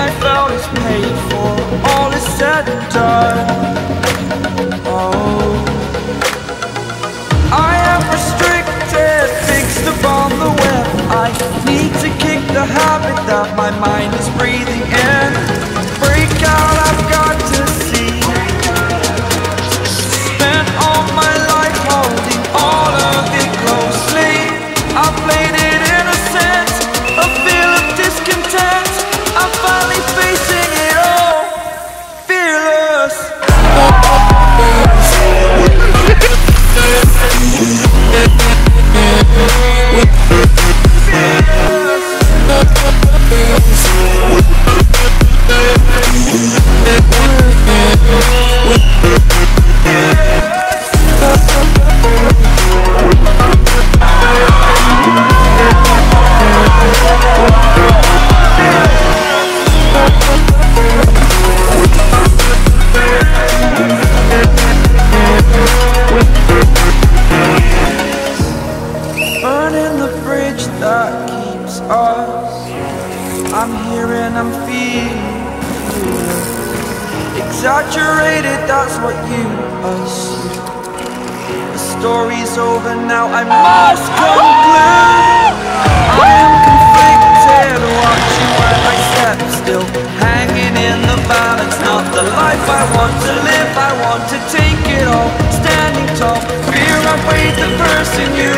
I felt is paid for, all is said and done. Oh, I am restricted, fixed upon the web. I need to kick the habit that my mind is breathing in. Break out, I've got to see. Spent all my life holding all of it closely. I played it innocent, a feel of discontent. I'm finally facing it all, fearless. Burning the bridge that keeps us. I'm here and I'm feeling exaggerated, that's what you assume. The story's over now, I must conclude. I am conflicted, watching where I step still, hanging in the balance. Not the life I want to live, I want to take it all. Standing tall, fear I weighed the person you